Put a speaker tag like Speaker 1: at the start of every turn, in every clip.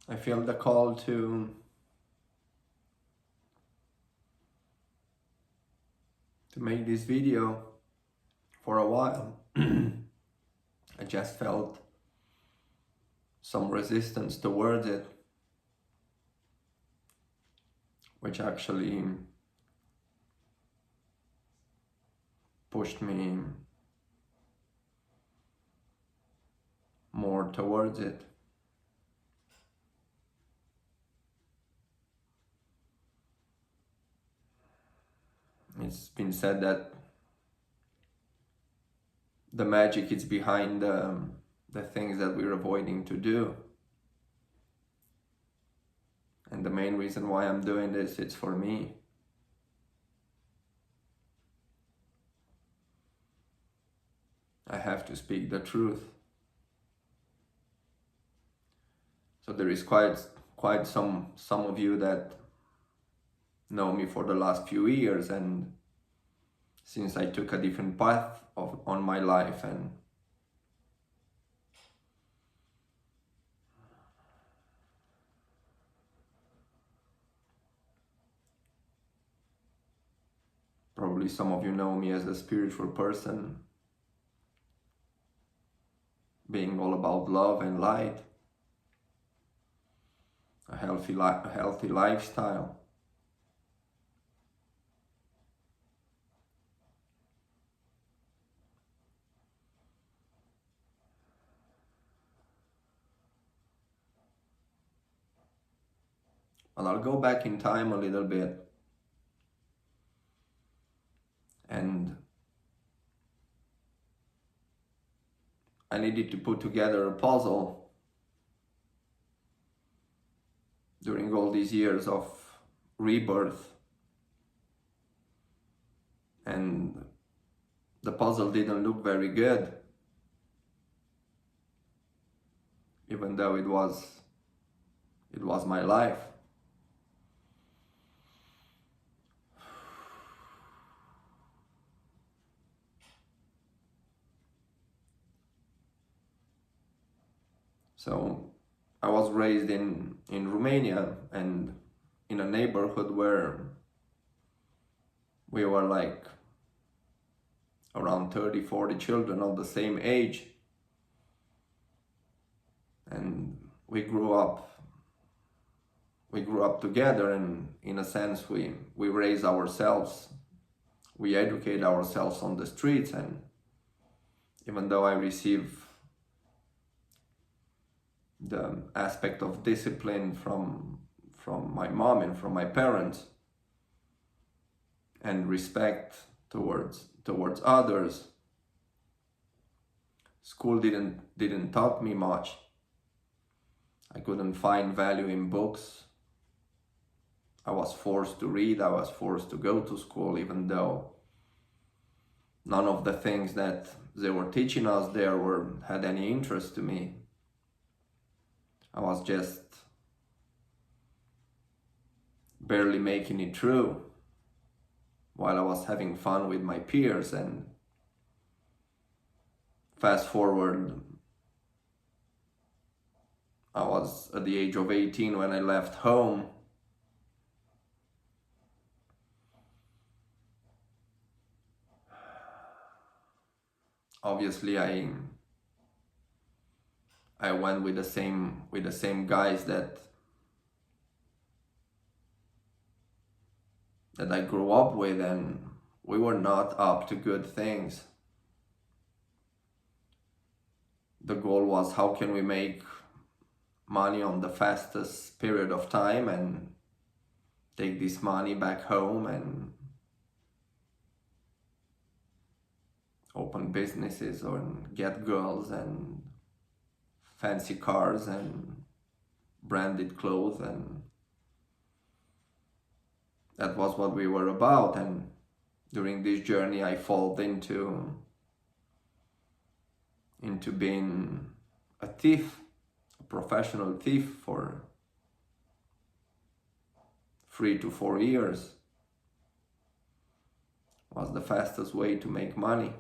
Speaker 1: I feel the call to make this video for a while. I just felt some resistance towards it, which actually pushed me more towards it. It's been said that the magic is behind the things that we're avoiding to do. And the main reason why I'm doing this, it's for me. I have to speak the truth. So there is quite some of you that know me for the last few years, and since I took a different path on my life, and probably some of you know me as a spiritual person, being all about love and light, a healthy lifestyle. Well, I'll go back in time a little bit, and I needed to put together a puzzle during all these years of rebirth, and the puzzle didn't look very good, even though it was my life. So I was raised in Romania, and in a neighborhood where we were like around 30-40 children of the same age, and we grew up together, and in a sense we raise ourselves, we educate ourselves on the streets. And even though I receive the aspect of discipline from my mom and from my parents, and respect towards others, school didn't taught me much. I couldn't find value in books. I was forced to read, I was forced to go to school, even though none of the things that they were teaching us there had any interest to me. I was just barely making it through while I was having fun with my peers. And fast forward, I was at the age of 18 when I left home. Obviously I went with the same guys that I grew up with, and we were not up to good things. The goal was, how can we make money on the fastest period of time and take this money back home and open businesses or get girls and fancy cars and branded clothes, and that was what we were about. And during this journey I fall into being a thief, a professional thief, for 3 to 4 years. Was the fastest way to make money.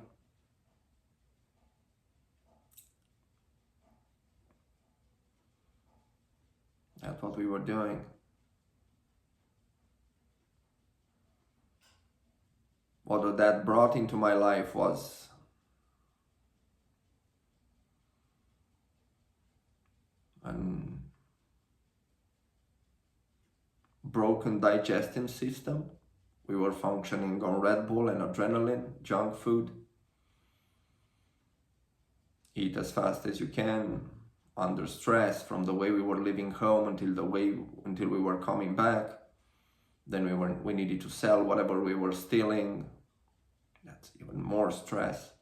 Speaker 1: what we were doing. What that brought into my life was a broken digestive system. We were functioning on Red Bull and adrenaline, junk food. Eat as fast as you can, under stress, from the way we were leaving home until we were coming back. Then we needed to sell whatever we were stealing. That's even more stress.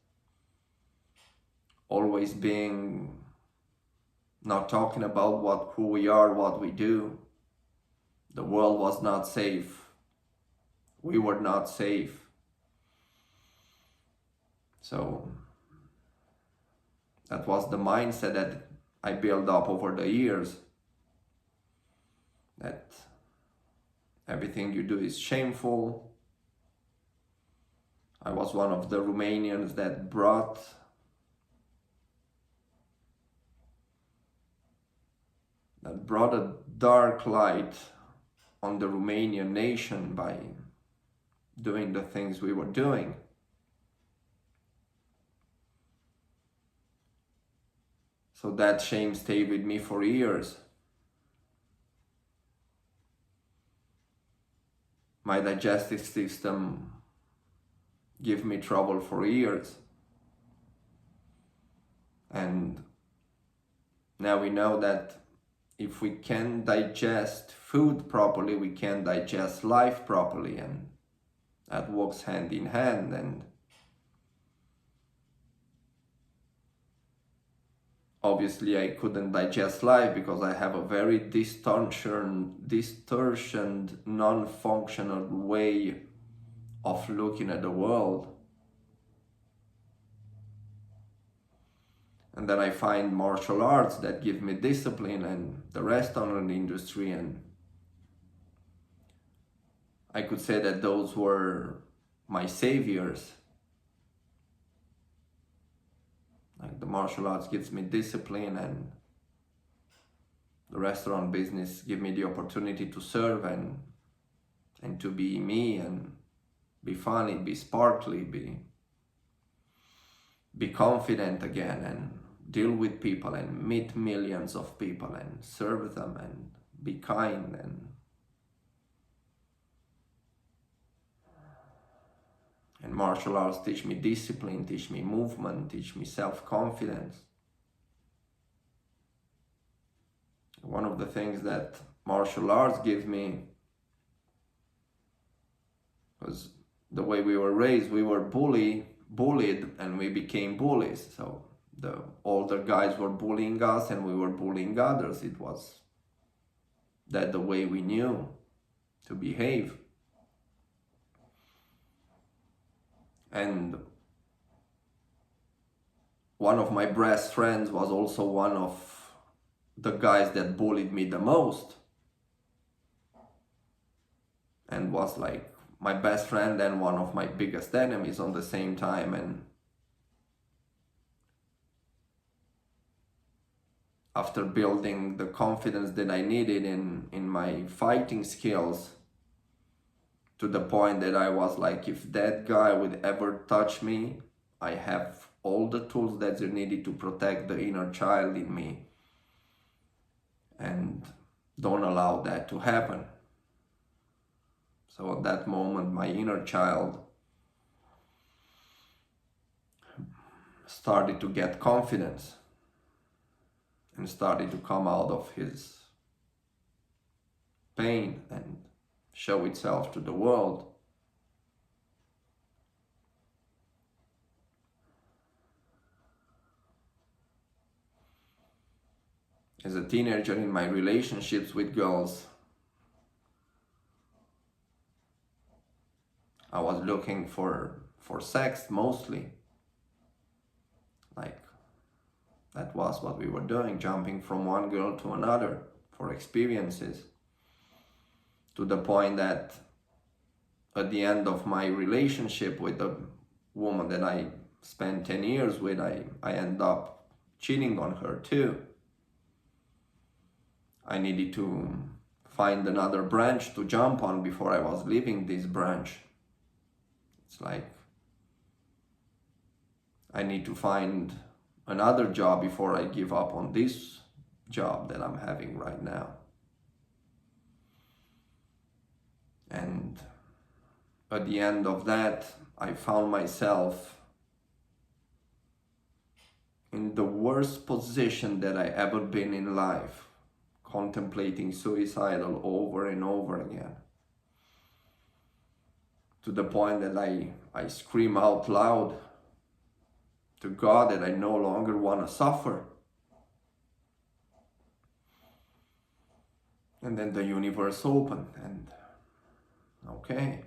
Speaker 1: Always being not talking about who we are, what we do. The world was not safe. We were not safe. So that was the mindset that I built up over the years. That everything you do is shameful. I was one of the Romanians that brought a dark light on the Romanian nation by doing the things we were doing. So that shame stayed with me for years. My digestive system gave me trouble for years. And now we know that if we can digest food properly, we can digest life properly, and that walks hand in hand. And obviously I couldn't digest life because I have a very distortioned, non-functional way of looking at the world. And then I find martial arts that give me discipline, and the restaurant industry, and I could say that those were my saviors. Like the martial arts gives me discipline, and the restaurant business give me the opportunity to serve and to be me and be funny, be sparkly, be confident again, and deal with people and meet millions of people and serve them and be kind. And martial arts teach me discipline, teach me movement, teach me self-confidence. One of the things that martial arts gives me was the way we were raised. We were bullied and we became bullies. So the older guys were bullying us and we were bullying others. It was that the way we knew to behave. And one of my best friends was also one of the guys that bullied me the most, and was like my best friend and one of my biggest enemies on the same time. And after building the confidence that I needed in my fighting skills, to the point that I was like, if that guy would ever touch me, I have all the tools that are needed to protect the inner child in me, and don't allow that to happen. So at that moment, my inner child started to get confidence and started to come out of his pain and show itself to the world. As a teenager, in my relationships with girls, I was looking for sex mostly. Like, that was what we were doing, jumping from one girl to another for experiences. To the point that at the end of my relationship with the woman that I spent 10 years with, I end up cheating on her too. I needed to find another branch to jump on before I was leaving this branch. It's like I need to find another job before I give up on this job that I'm having right now. And at the end of that, I found myself in the worst position that I ever been in life, contemplating suicidal over and over again. To the point that I scream out loud to God that I no longer want to suffer. And then the universe opened, and okay.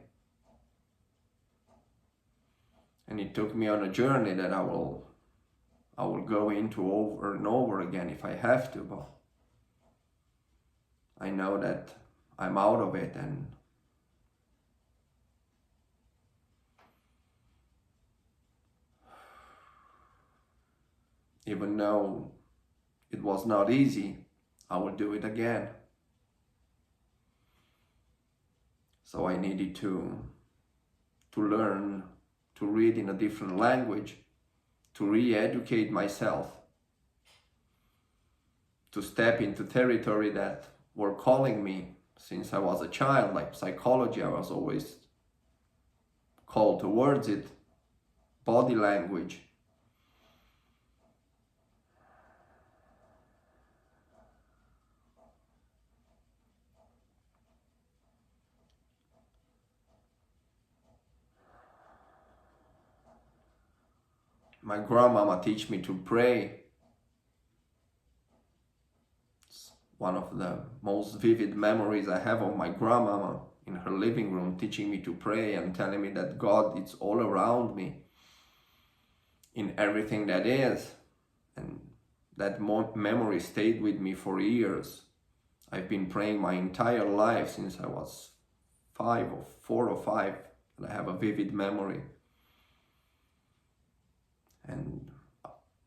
Speaker 1: And it took me on a journey that I will go into over and over again if I have to, but I know that I'm out of it. And even though it was not easy, I will do it again. So I needed to learn to read in a different language, to re-educate myself, to step into territory that were calling me since I was a child, like psychology. I was always called towards it, body language. My grandmama teach me to pray. It's one of the most vivid memories I have of my grandmama in her living room, teaching me to pray and telling me that God is all around me in everything that is. And that memory stayed with me for years. I've been praying my entire life since I was 4 or 5, and I have a vivid memory. And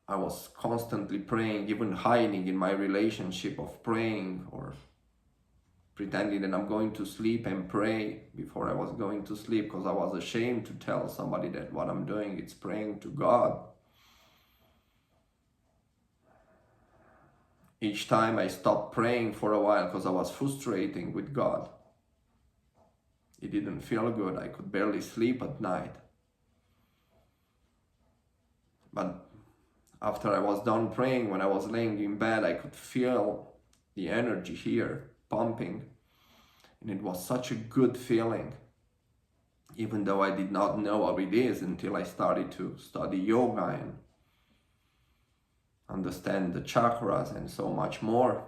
Speaker 1: I was constantly praying, even hiding in my relationship of praying, or pretending that I'm going to sleep and pray before I was going to sleep, because I was ashamed to tell somebody that what I'm doing is praying to God. Each time I stopped praying for a while because I was frustrating with God. It didn't feel good. I could barely sleep at night. But after I was done praying, when I was laying in bed, I could feel the energy here pumping. And it was such a good feeling, even though I did not know what it is until I started to study yoga and understand the chakras and so much more.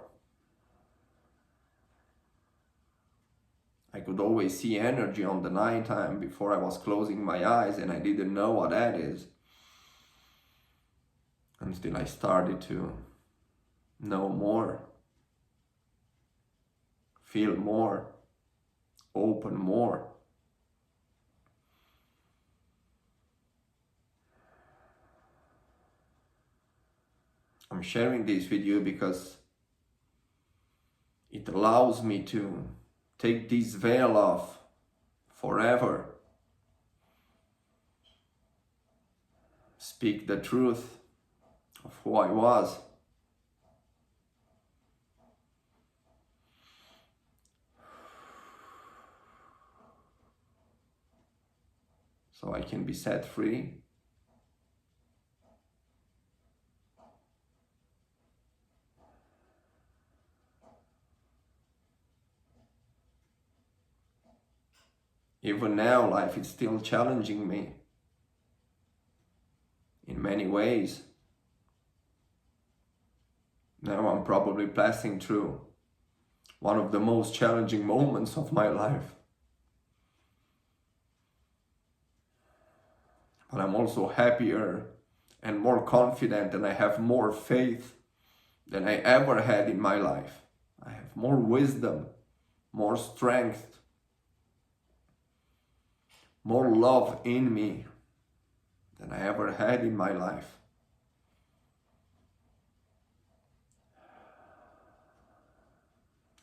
Speaker 1: I could always see energy on the night time before I was closing my eyes, and I didn't know what that is until I started to know more, feel more, open more. I'm sharing this with you because it allows me to take this veil off forever. Speak the truth of who I was. So I can be set free. Even now, life is still challenging me in many ways. Now I'm probably passing through one of the most challenging moments of my life. But I'm also happier and more confident, and I have more faith than I ever had in my life. I have more wisdom, more strength, more love in me than I ever had in my life.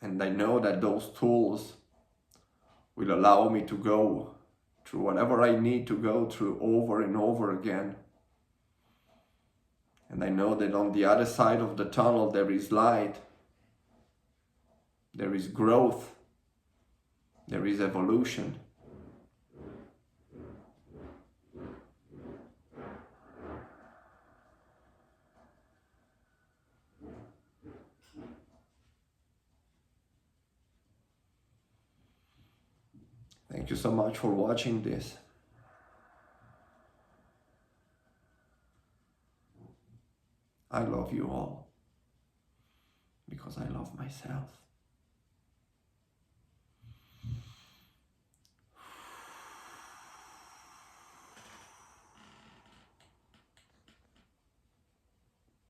Speaker 1: And I know that those tools will allow me to go through whatever I need to go through over and over again. And I know that on the other side of the tunnel there is light, there is growth, there is evolution. Thank you so much for watching this. I love you all because I love myself.